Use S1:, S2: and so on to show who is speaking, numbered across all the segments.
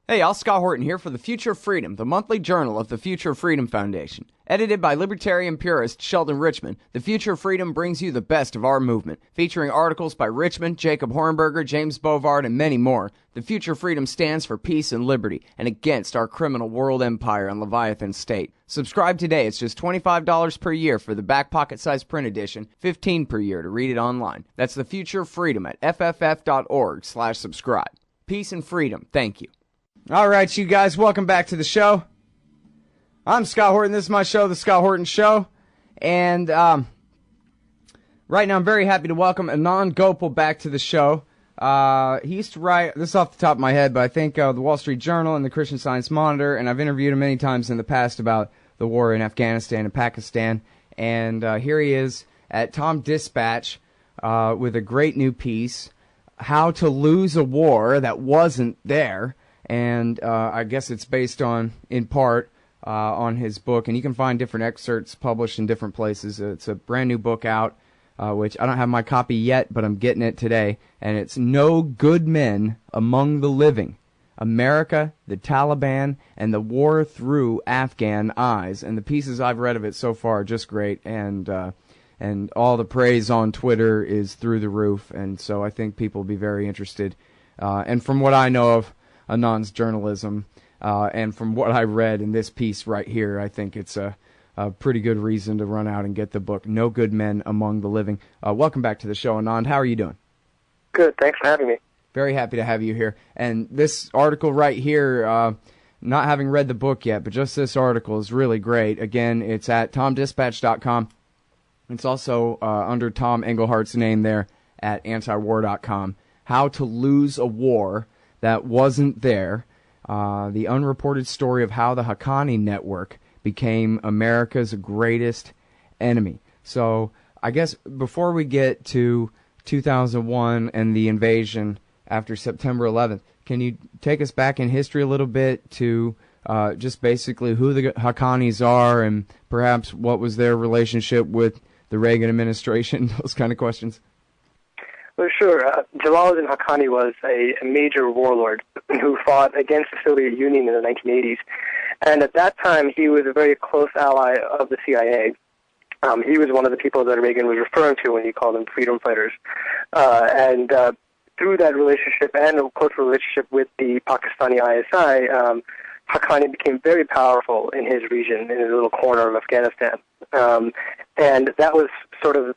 S1: Hey, y'all, Scott Horton here for The Future of Freedom, the monthly journal of the Future of Freedom Foundation. Edited by libertarian purist Sheldon Richman, The Future of Freedom brings you the best of our movement, featuring articles by Richmond, Jacob Hornberger, James Bovard, and many more. The Future of Freedom stands for peace and liberty, and against our criminal world empire and Leviathan state. Subscribe today. It's just $25 per year for the back pocket-sized print edition, $15 per year to read it online. That's The Future of Freedom at fff.org/subscribe. Peace and freedom. Thank you. All right, you guys, welcome back to the show. I'm Scott Horton. This is my show, The Scott Horton Show. And right now I'm very happy to welcome Anand Gopal back to the show. He used to write, this is off the top of my head, but I think the Wall Street Journal and the Christian Science Monitor, and I've interviewed him many times in the past about the war in Afghanistan and Pakistan. And here he is at Tom Dispatch with a great new piece, How to Lose a War That Wasn't There. And I guess it's based on, in part, on his book. And you can find different excerpts published in different places. It's a brand new book out, which I don't have my copy yet, but I'm getting it today. And it's No Good Men Among the Living, America, the Taliban, and the War Through Afghan Eyes. And the pieces I've read of it so far are just great. And all the praise on Twitter is through the roof. And so I think people will be very interested. And from what I know of Anand's journalism, and from what I read in this piece right here, I think it's a pretty good reason to run out and get the book, No Good Men Among the Living. Welcome back to the show, Anand. How are you doing?
S2: Good. Thanks for having me.
S1: Very happy to have you here. And this article right here, not having read the book yet, but just this article is really great. Again, it's at tomdispatch.com. It's also under Tom Englehart's name there at antiwar.com. How to Lose a War That Wasn't There. The unreported story of how the Haqqani network became America's greatest enemy. So I guess before we get to 2001 and the invasion after September 11th, can you take us back in history a little bit to just basically who the Haqqanis are and perhaps what was their relationship with the Reagan administration, those kind of questions?
S2: Well, sure. Jalaluddin Haqqani was a major warlord who fought against the Soviet Union in the 1980s. And at that time, he was a very close ally of the CIA. He was one of the people that Reagan was referring to when he called them freedom fighters. And through that relationship and a close relationship with the Pakistani ISI, Haqqani became very powerful in his region, in his little corner of Afghanistan. And that was sort of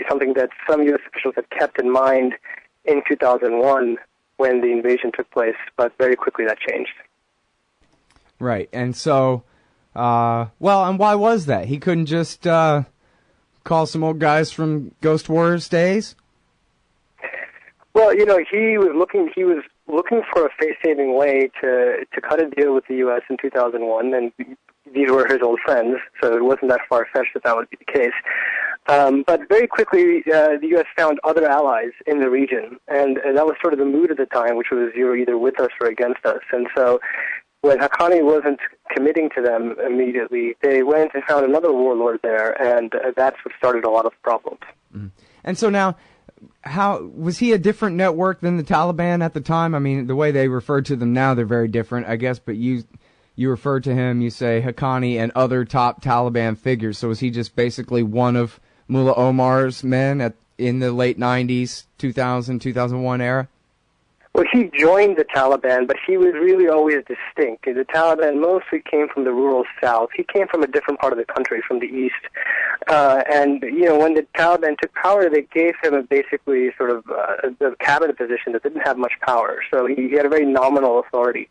S2: something that some U.S. officials had kept in mind in 2001 when the invasion took place, but very quickly that changed.
S1: Right, and so, and why was that? He couldn't just call some old guys from Ghost Wars days?
S2: Well, he was looking for a face-saving way to cut a deal with the U.S. in 2001, and these were his old friends, so it wasn't that far-fetched that would be the case. But very quickly, the U.S. found other allies in the region, and that was sort of the mood at the time, which was you're either with us or against us. And so when Haqqani wasn't committing to them immediately, they went and found another warlord there, and that's what started a lot of problems.
S1: Mm-hmm. And so now, how was he a different network than the Taliban at the time? I mean, the way they refer to them now, they're very different, I guess, but you refer to him, you say Haqqani and other top Taliban figures. So was he just basically one of Mullah Omar's men in the late 90s, 2000, 2001 era?
S2: Well, he joined the Taliban, but he was really always distinct. The Taliban mostly came from the rural south. He came from a different part of the country, from the east. And when the Taliban took power, they gave him basically sort of a cabinet position that didn't have much power. So he had a very nominal authority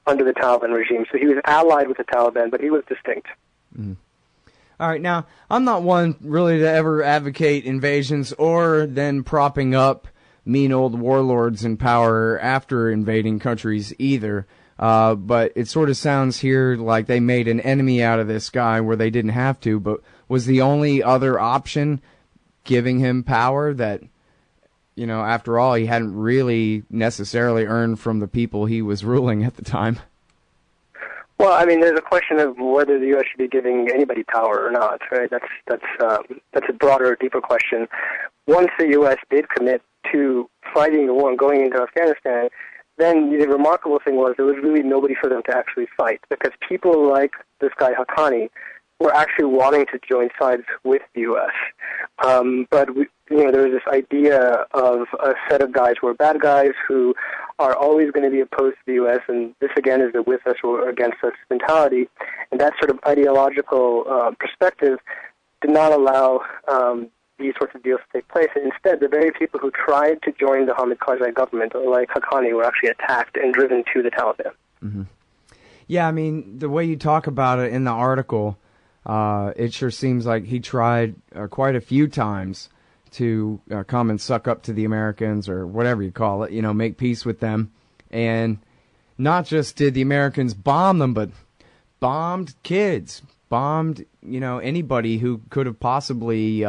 S2: under the Taliban regime. So he was allied with the Taliban, but he was distinct.
S1: Mm. All right, now, I'm not one really to ever advocate invasions or then propping up mean old warlords in power after invading countries either. But it sort of sounds here like they made an enemy out of this guy where they didn't have to. But was the only other option giving him power that, after all, he hadn't really necessarily earned from the people he was ruling at the time?
S2: Well, I mean, there's a question of whether the U.S. should be giving anybody power or not, right? That's a broader, deeper question. Once the U.S. did commit to fighting the war and going into Afghanistan, then the remarkable thing was there was really nobody for them to actually fight, because people like this guy Haqqani were actually wanting to join sides with the U.S. But there was this idea of a set of guys who are bad guys who are always going to be opposed to the U.S., and this again is the with us or against us mentality. And that sort of ideological perspective did not allow these sorts of deals to take place. And instead, the very people who tried to join the Hamid Karzai government, like Haqqani, were actually attacked and driven to the Taliban.
S1: Mm-hmm. Yeah, I mean, the way you talk about it in the article, it sure seems like he tried quite a few times to come and suck up to the Americans, or whatever you call it, make peace with them. And not just did the Americans bomb them, but bombed kids, bombed, anybody who could have possibly,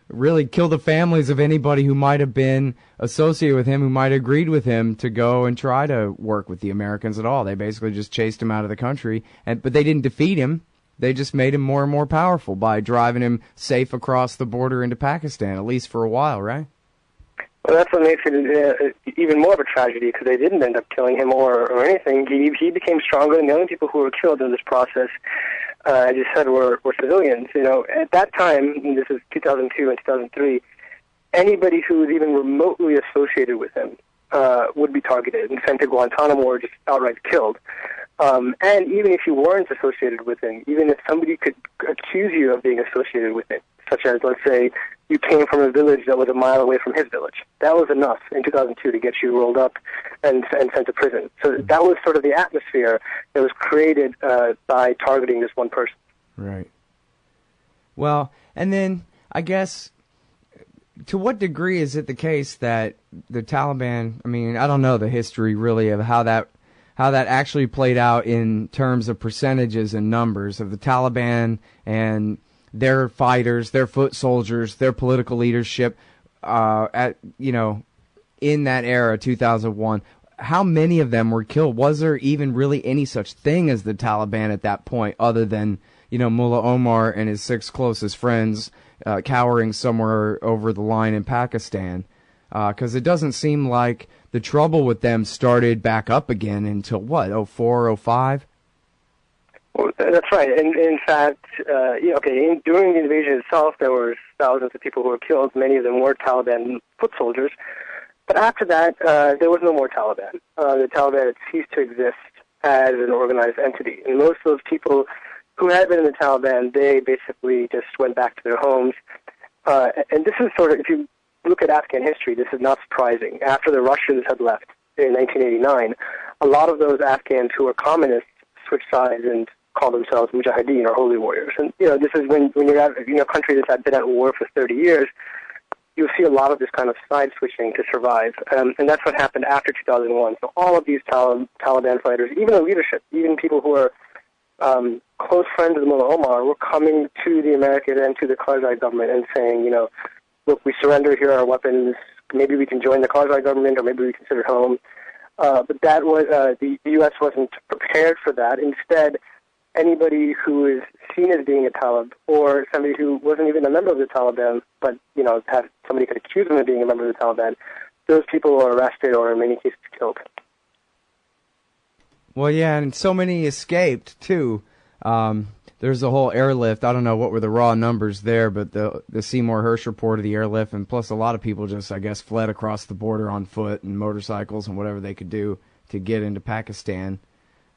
S1: really killed the families of anybody who might have been associated with him, who might have agreed with him to go and try to work with the Americans at all. They basically just chased him out of the country, but they didn't defeat him. They just made him more and more powerful by driving him safe across the border into Pakistan, at least for a while, right?
S2: Well, that's what makes it even more of a tragedy, because they didn't end up killing him or anything. He became stronger, and the only people who were killed in this process, as you said, were civilians. At that time, and this is 2002 and 2003, anybody who was even remotely associated with him would be targeted and sent to Guantanamo or just outright killed. And even if you weren't associated with him, even if somebody could accuse you of being associated with him, such as, let's say, you came from a village that was a mile away from his village, that was enough in 2002 to get you rolled up and sent to prison. So that was sort of the atmosphere that was created by targeting this one person.
S1: Right. Well, and then I guess, to what degree is it the case that the Taliban, I mean, I don't know the history really of how that actually played out in terms of percentages and numbers of the Taliban and their fighters, their foot soldiers, their political leadership in that era, 2001. How many of them were killed? Was there even really any such thing as the Taliban at that point, other than, Mullah Omar and his 6 closest friends cowering somewhere over the line in Pakistan? Because it doesn't seem like the trouble with them started back up again until, what, 04, 05?
S2: Well, that's right. And in fact, during the invasion itself, there were thousands of people who were killed. Many of them were Taliban foot soldiers. But after that, there was no more Taliban. The Taliban had ceased to exist as an organized entity. And most of those people who had been in the Taliban, they basically just went back to their homes. And this is sort of, if you look at Afghan history, this is not surprising. After the Russians had left in 1989, a lot of those Afghans who were communists switched sides and called themselves mujahideen or holy warriors. And, this is when you're at a country that's been at war for 30 years, you'll see a lot of this kind of side switching to survive. And that's what happened after 2001. So all of these Taliban fighters, even the leadership, even people who are close friends of Mullah Omar, were coming to the Americans and to the Karzai government and saying, look, we surrender, here are our weapons, maybe we can join the Karzai government, or maybe we consider home. But that was, the U.S. wasn't prepared for that. Instead, anybody who is seen as being a Talib, or somebody who wasn't even a member of the Taliban, but, somebody could accuse them of being a member of the Taliban, those people were arrested or in many cases killed.
S1: Well, yeah, and so many escaped, too. There's the whole airlift. I don't know what were the raw numbers there, but the Seymour Hersh report of the airlift, and plus a lot of people just, I guess, fled across the border on foot and motorcycles and whatever they could do to get into Pakistan.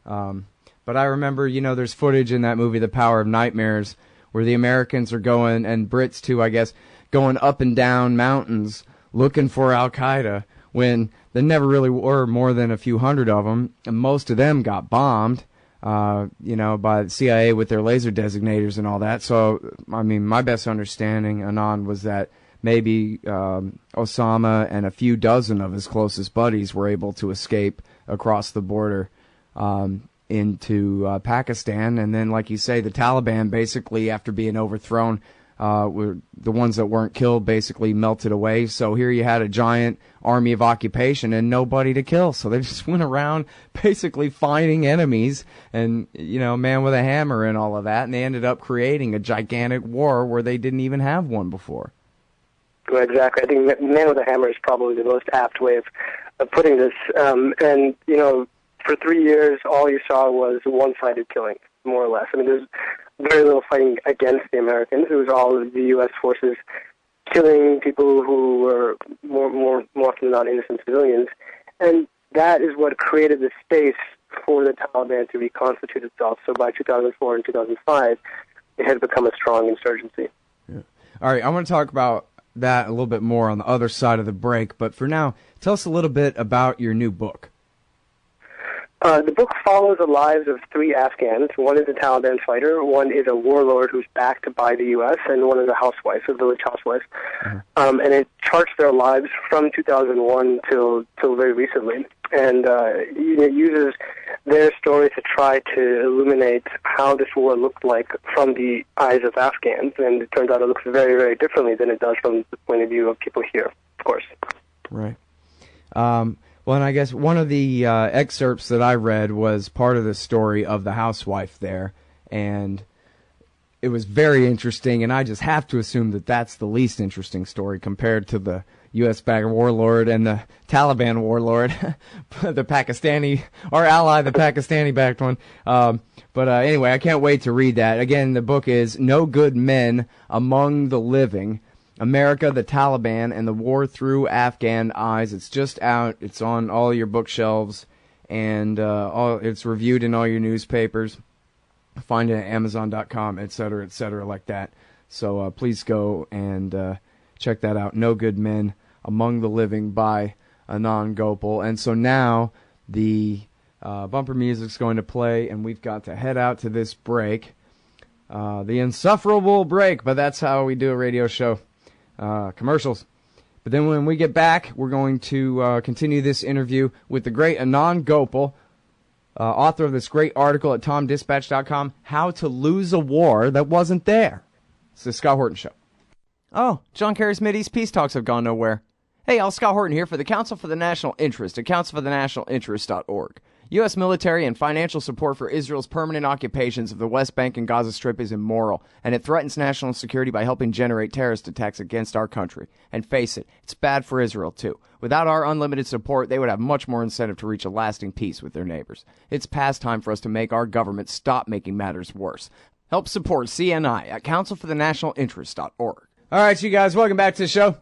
S1: But I remember, there's footage in that movie, The Power of Nightmares, where the Americans are going, and Brits too, I guess, going up and down mountains looking for Al-Qaeda, when there never really were more than a few hundred of them, and most of them got bombed, by the CIA with their laser designators and all that. So, I mean, my best understanding, Anand, was that maybe Osama and a few dozen of his closest buddies were able to escape across the border into Pakistan. And then, like you say, the Taliban, basically, after being overthrown, were the ones that weren't killed basically melted away. So here you had a giant army of occupation and nobody to kill. So they just went around basically finding enemies and, man with a hammer and all of that. And they ended up creating a gigantic war where they didn't even have one before.
S2: Well, exactly. I think man with a hammer is probably the most apt way of putting this. And, you know, for 3 years, all you saw was one-sided killing, more or less. I mean, there's very little fighting against the Americans. It was all of the U.S. forces killing people who were more often than not innocent civilians. And that is what created the space for the Taliban to reconstitute itself. So by 2004 and 2005, it had become a strong insurgency.
S1: Yeah. All right, I want to talk about that a little bit more on the other side of the break. But for now, tell us a little bit about your new book.
S2: The book follows the lives of 3 Afghans. One is a Taliban fighter, one is a warlord who's backed by the U.S., and one is a housewife, a village housewife. Mm-hmm. And it charts their lives from 2001 till very recently. And it uses their story to try to illuminate how this war looked like from the eyes of Afghans. And it turns out it looks very, very differently than it does from the point of view of people here, of course.
S1: Right. Well, and I guess one of the excerpts that I read was part of the story of the housewife there, and it was very interesting, and I just have to assume that that's the least interesting story compared to the U.S.-backed warlord and the Taliban warlord, the Pakistani, our ally, the Pakistani-backed one. But anyway, I can't wait to read that. Again, the book is No Good Men Among the Living, America, the Taliban, and the War Through Afghan Eyes. It's just out. It's on all your bookshelves, and it's reviewed in all your newspapers. Find it at Amazon.com, et cetera, like that. So please go and check that out. No Good Men Among the Living by Anand Gopal. And so now the bumper music's going to play, and we've got to head out to this break. The insufferable break, but that's how we do a radio show. Commercials. But then when we get back, we're going to continue this interview with the great Anand Gopal, author of this great article at TomDispatch.com, How to Lose a War That Wasn't There. It's the Scott Horton Show. Oh, John Kerry's Mideast peace talks have gone nowhere. Hey, Scott Horton here for the Council for the National Interest at councilforthenationalinterest.org. U.S. military and financial support for Israel's permanent occupations of the West Bank and Gaza Strip is immoral, and it threatens national security by helping generate terrorist attacks against our country. And face it, it's bad for Israel, too. Without our unlimited support, they would have much more incentive to reach a lasting peace with their neighbors. It's past time for us to make our government stop making matters worse. Help support CNI at councilforthenationalinterest.org. All right, you guys, welcome back to the show.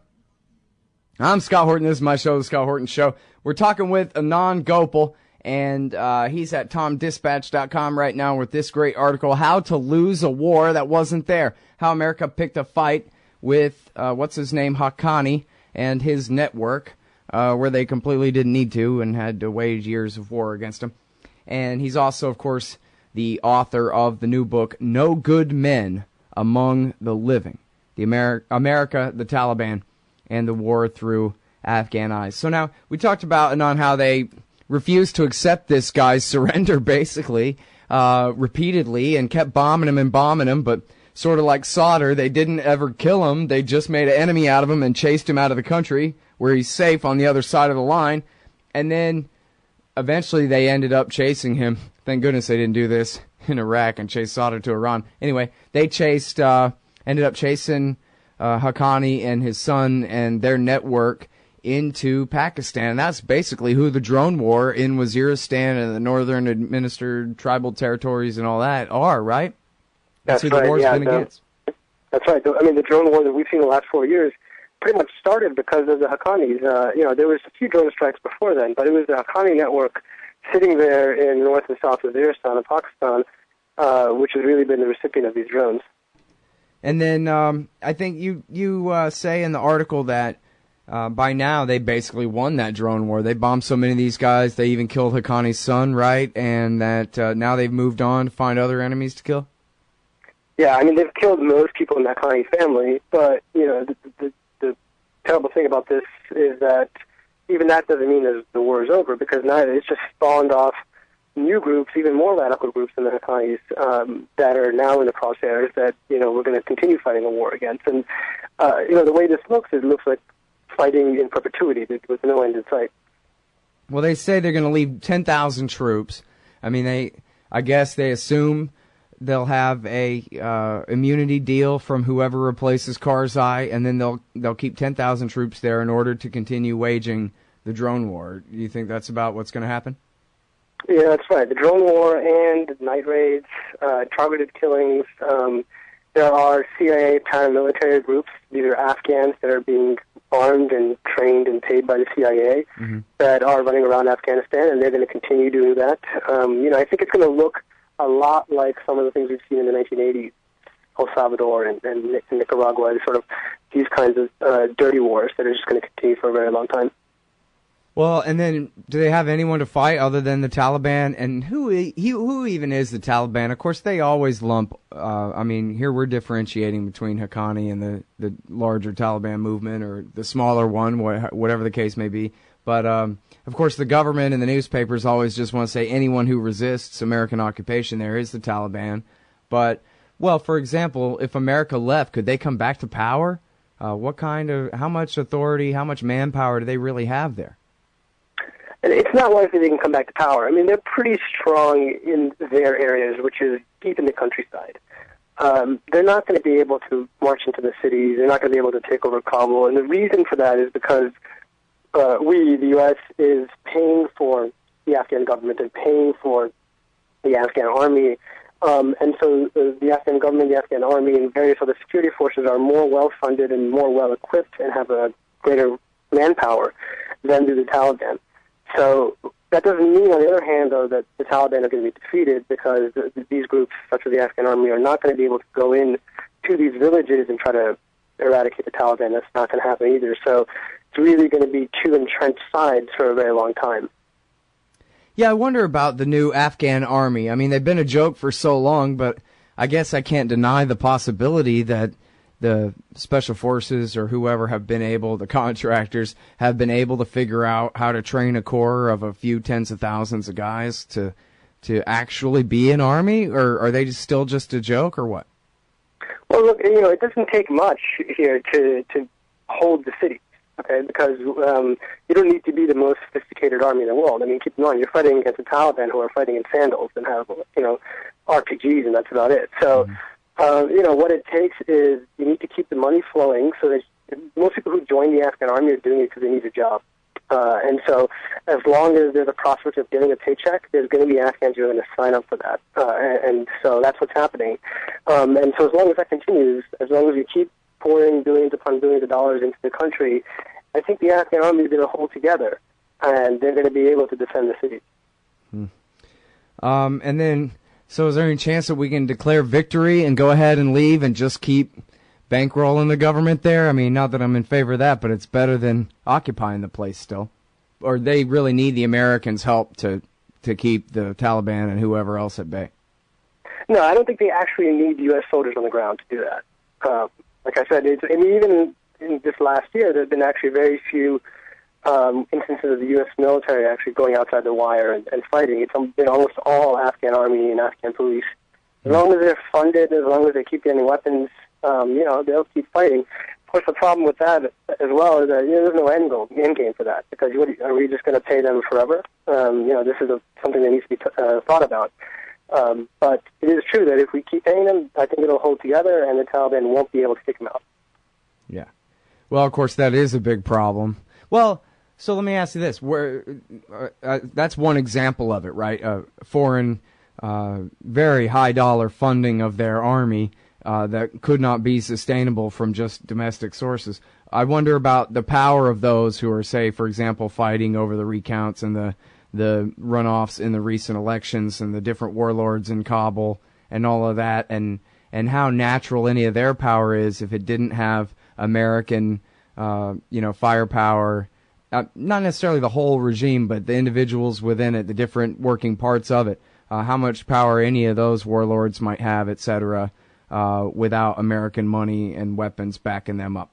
S1: I'm Scott Horton. This is my show, The Scott Horton Show. We're talking with Anand Gopal, and he's at TomDispatch.com right now with this great article, How to Lose a War That Wasn't There. How America picked a fight with, Haqqani and his network, where they completely didn't need to and had to wage years of war against him. And he's also, of course, the author of the new book, No Good Men Among the Living. The America, the Taliban, and the War Through Afghan Eyes. So now, we talked about, Anand, how they refused to accept this guy's surrender, basically, repeatedly, and kept bombing him, but sort of like Solder, they didn't ever kill him, they just made an enemy out of him and chased him out of the country, where he's safe on the other side of the line, and then eventually they ended up chasing him. Thank goodness they didn't do this in Iraq and chase Solder to Iran. Anyway, they ended up chasing Haqqani and his son and their network into Pakistan. That's basically who the drone war in Waziristan and the northern administered tribal territories and all that are, right? That's who
S2: right,
S1: the war's been against.
S2: That's right. I mean, the drone war that we've seen in the last 4 years pretty much started because of the Haqqanis. There was a few drone strikes before then, but it was the Haqqani network sitting there in north and south Waziristan and Pakistan, which has really been the recipient of these drones.
S1: And then I think you say in the article that by now they basically won that drone war. They bombed so many of these guys, they even killed Haqqani's son, right? And that now they've moved on to find other enemies to kill?
S2: Yeah, I mean, they've killed most people in the Haqqani family, but, the terrible thing about this is that even that doesn't mean that the war is over, because now it's just spawned off new groups, even more radical groups than the Haqqanis, that are now in the crosshairs that, we're going to continue fighting a war against. And, the way this looks, it looks like fighting in perpetuity with no end in sight.
S1: Well, they say they're going to leave 10,000 troops. I mean, I guess they assume they'll have a immunity deal from whoever replaces Karzai, and then they'll keep 10,000 troops there in order to continue waging the drone war. Do you think that's about what's going to happen?
S2: Yeah, that's right. The drone war and night raids, targeted killings. There are CIA paramilitary groups. These are Afghans that are being armed and trained and paid by the CIA that are running around Afghanistan, and they're going to continue doing that. I think it's going to look a lot like some of the things we've seen in the 1980s, El Salvador and Nicaragua, sort of these kinds of dirty wars that are just going to continue for a very long time.
S1: Well, and then do they have anyone to fight other than the Taliban? And who even is the Taliban? Of course, they always lump. Here we're differentiating between Haqqani and the larger Taliban movement, or the smaller one, whatever the case may be. But of course, the government and the newspapers always just want to say anyone who resists American occupation there is the Taliban. But well, for example, if America left, could they come back to power? How much authority, how much manpower do they really have there?
S2: It's not likely they can come back to power. I mean, they're pretty strong in their areas, which is deep in the countryside. They're not going to be able to march into the cities. They're not going to be able to take over Kabul. And the reason for that is because the U.S., is paying for the Afghan government and paying for the Afghan army. And so the Afghan government, the Afghan army, and various other security forces are more well-funded and more well-equipped and have a greater manpower than do the Taliban. So that doesn't mean, on the other hand, though, that the Taliban are going to be defeated, because these groups, such as the Afghan army, are not going to be able to go in to these villages and try to eradicate the Taliban. That's not going to happen either. So it's really going to be two entrenched sides for a very long time.
S1: Yeah, I wonder about the new Afghan army. I mean, they've been a joke for so long, but I guess I can't deny the possibility that the special forces or whoever have been able, the contractors, have been able to figure out how to train a corps of a few tens of thousands of guys to actually be an army, or are they still just a joke, or what?
S2: Well, look, it doesn't take much here to hold the city, okay? Because you don't need to be the most sophisticated army in the world. I mean, keep in mind, you're fighting against the Taliban, who are fighting in sandals and have, RPGs, and that's about it. So, what it takes is you need to keep the money flowing, so that most people who join the Afghan army are doing it because they need a job. And so as long as there's a prospect of getting a paycheck, there's going to be Afghans who are going to sign up for that. And so that's what's happening. And so as long as that continues, as long as you keep pouring billions upon billions of dollars into the country, I think the Afghan army is going to hold together, and they're going to be able to defend the city.
S1: And then, so is there any chance that we can declare victory and go ahead and leave and just keep bankrolling the government there? I mean, not that I'm in favor of that, but it's better than occupying the place still. Or they really need the Americans' help to keep the Taliban and whoever else at bay?
S2: No, I don't think they actually need U.S. soldiers on the ground to do that. Like I said, even in this last year, there have been actually very few instances of the U.S. military actually going outside the wire and fighting. It's been almost all Afghan army and Afghan police. As long as they're funded, as long as they keep getting weapons, they'll keep fighting. Of course, the problem with that as well is that there's no end game for that, because are we just going to pay them forever? This is something that needs to be thought about. But it is true that if we keep paying them, I think it'll hold together, and the Taliban won't be able to kick them out. Yeah.
S1: Well, of course, that is a big problem. Well, so let me ask you this: that's one example of it, right? Foreign, very high dollar funding of their army that could not be sustainable from just domestic sources. I wonder about the power of those who are, say, for example, fighting over the recounts and the runoffs in the recent elections and the different warlords in Kabul and all of that, and how natural any of their power is if it didn't have American, firepower. Not necessarily the whole regime, but the individuals within it, the different working parts of it, how much power any of those warlords might have, etc., without American money and weapons backing them up.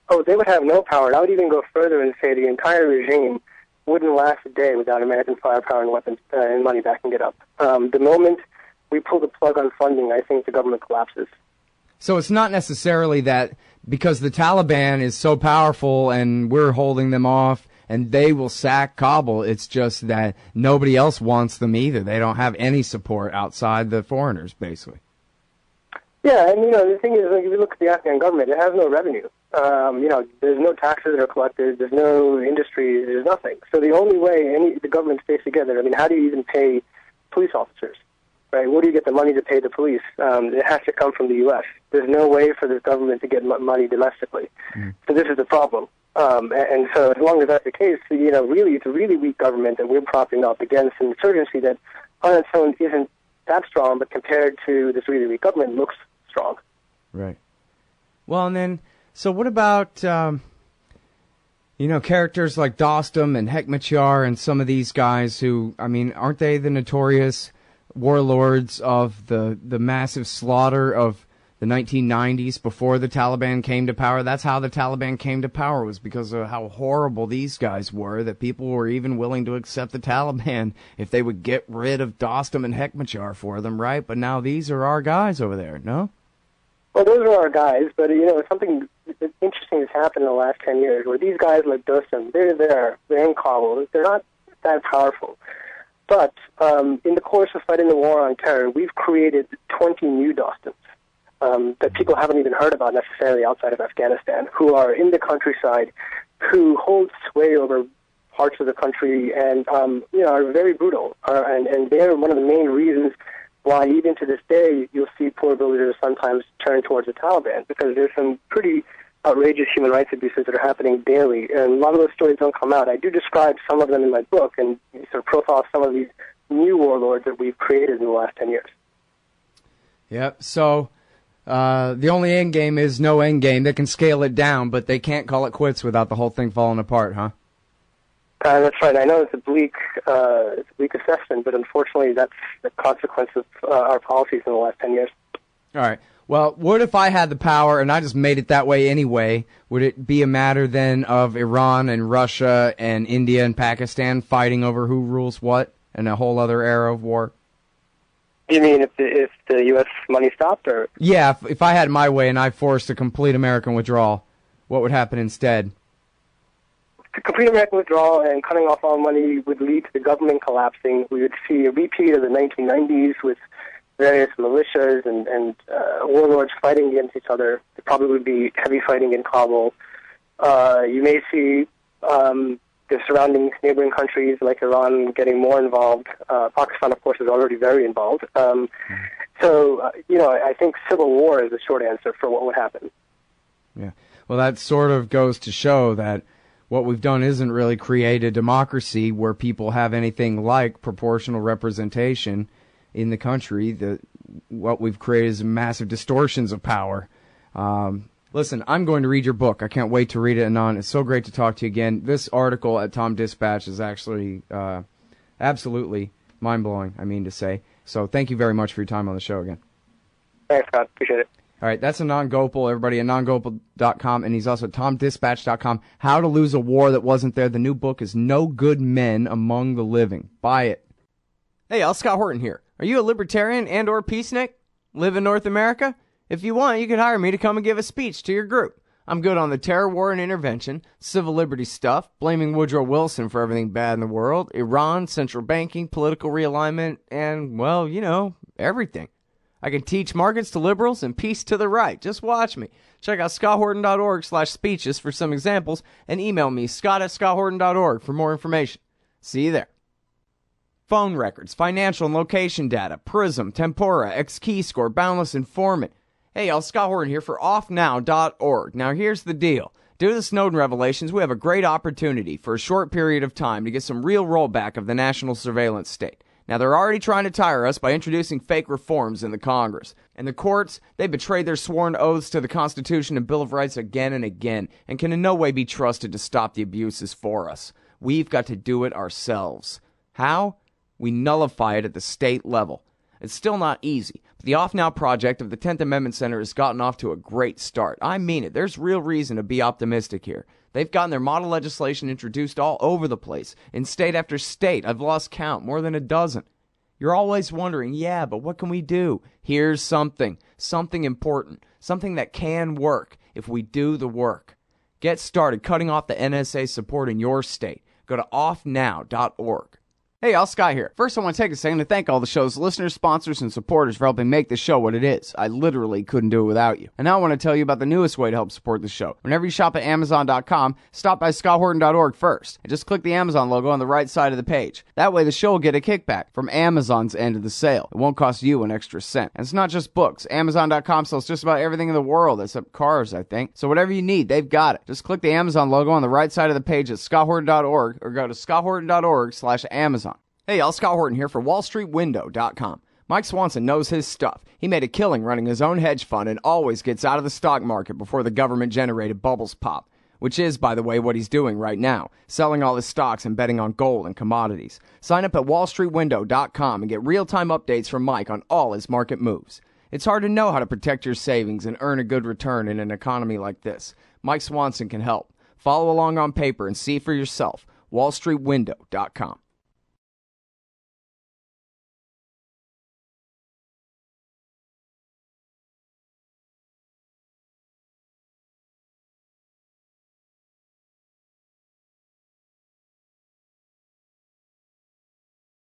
S2: Oh, they would have no power. And I would even go further and say the entire regime wouldn't last a day without American firepower and weapons and money backing it up. The moment we pull the plug on funding, I think the government collapses.
S1: So it's not necessarily that because the Taliban is so powerful and we're holding them off and they will sack Kabul, it's just that nobody else wants them either. They don't have any support outside the foreigners, basically.
S2: Yeah, and the thing is, if you look at the Afghan government, it has no revenue. There's no taxes that are collected. There's no industry. There's nothing. So the only way the government stays together, how do you even pay police officers? Right? Where do you get the money to pay the police? It has to come from the U.S. There's no way for the government to get money domestically. So this is the problem. And so as long as that's the case, really, it's a really weak government that we're propping up against an insurgency that on its own isn't that strong, but compared to this really weak government, looks strong.
S1: Right. Well, and then, so what about, characters like Dostum and Hekmatyar and some of these guys who, aren't they the notorious warlords of the massive slaughter of the 1990s before the Taliban came to power? That's how the Taliban came to power, was because of how horrible these guys were, that people were even willing to accept the Taliban if they would get rid of Dostum and Hekmatyar for them, right? But now these are our guys over there, no?
S2: Well, those are our guys, but, something interesting has happened in the last 10 years where these guys like Dostum, they're in Kabul. They're not that powerful. But in the course of fighting the war on terror, we've created 20 new Dostums that people haven't even heard about necessarily outside of Afghanistan, who are in the countryside, who hold sway over parts of the country and, are very brutal. And they're one of the main reasons why even to this day you'll see poor villagers sometimes turn towards the Taliban, because there's some pretty outrageous human rights abuses that are happening daily. And a lot of those stories don't come out. I do describe some of them in my book and sort of profile some of these new warlords that we've created in the last 10 years.
S1: Yep. So the only end game is no end game. They can scale it down, but they can't call it quits without the whole thing falling apart, huh?
S2: That's right. I know it's a bleak assessment, but unfortunately that's the consequence of our policies in the last 10 years.
S1: All right. Well, what if I had the power and I just made it that way anyway? Would it be a matter then of Iran and Russia and India and Pakistan fighting over who rules what and a whole other era of war?
S2: You mean if the U.S. money stopped? Or?
S1: Yeah, if I had my way and I forced a complete American withdrawal, what would happen instead?
S2: The complete American withdrawal and cutting off all money would lead to the government collapsing. We would see a repeat of the 1990s with various militias and warlords fighting against each other. There probably would be heavy fighting in Kabul. You may see the surrounding neighboring countries like Iran getting more involved. Pakistan, of course, is already very involved. I think civil war is the short answer for what would happen.
S1: Yeah. Well, that sort of goes to show that what we've done isn't really create a democracy where people have anything like proportional representation in the country. What we've created is massive distortions of power. Listen, I'm going to read your book. I can't wait to read it, Anand. It's so great to talk to you again. This article at Tom Dispatch is actually absolutely mind-blowing, I mean to say. So thank you very much for your time on the show again.
S2: Thanks, Scott. Appreciate it. All
S1: right, that's Anand Gopal, everybody, AnandGopal.com, and he's also at TomDispatch.com. How to Lose a War That Wasn't There. The new book is No Good Men Among the Living. Buy it. Hey, y'all, Scott Horton here. Are you a libertarian and or peacenik? Live in North America? If you want, you could hire me to come and give a speech to your group. I'm good on the terror war and intervention, civil liberty stuff, blaming Woodrow Wilson for everything bad in the world, Iran, central banking, political realignment, and, well, everything. I can teach markets to liberals and peace to the right. Just watch me. Check out scotthorton.org/speeches for some examples and email me, scott@scotthorton.org, for more information. See you there. Phone records, financial and location data, Prism, Tempora, X-Keyscore, Boundless Informant. Hey, y'all, Scott Horton here for offnow.org. Now, here's the deal. Due to the Snowden revelations, we have a great opportunity for a short period of time to get some real rollback of the national surveillance state. Now, they're already trying to tire us by introducing fake reforms in the Congress. And the courts, they betrayed their sworn oaths to the Constitution and Bill of Rights again and again, and can in no way be trusted to stop the abuses for us. We've got to do it ourselves. How? We nullify it at the state level. It's still not easy, but the Off Now project of the 10th Amendment Center has gotten off to a great start. I mean it. There's real reason to be optimistic here. They've gotten their model legislation introduced all over the place, in state after state. I've lost count, more than a dozen. You're always wondering, yeah, but what can we do? Here's something important, something that can work if we do the work. Get started cutting off the NSA support in your state. Go to offnow.org. Hey, y'all, Sky here. First, I want to take a second to thank all the show's listeners, sponsors, and supporters for helping make the show what it is. I literally couldn't do it without you. And now I want to tell you about the newest way to help support the show. Whenever you shop at Amazon.com, stop by ScottHorton.org first, and just click the Amazon logo on the right side of the page. That way, the show will get a kickback from Amazon's end of the sale. It won't cost you an extra cent. And it's not just books. Amazon.com sells just about everything in the world, except cars, I think. So whatever you need, they've got it. Just click the Amazon logo on the right side of the page at ScottHorton.org or go to ScottHorton.org/Amazon. Hey y'all, Scott Horton here for WallStreetWindow.com. Mike Swanson knows his stuff. He made a killing running his own hedge fund and always gets out of the stock market before the government-generated bubbles pop, which is, by the way, what he's doing right now, selling all his stocks and betting on gold and commodities. Sign up at WallStreetWindow.com and get real-time updates from Mike on all his market moves. It's hard to know how to protect your savings and earn a good return in an economy like this. Mike Swanson can help. Follow along on paper and see for yourself. WallStreetWindow.com.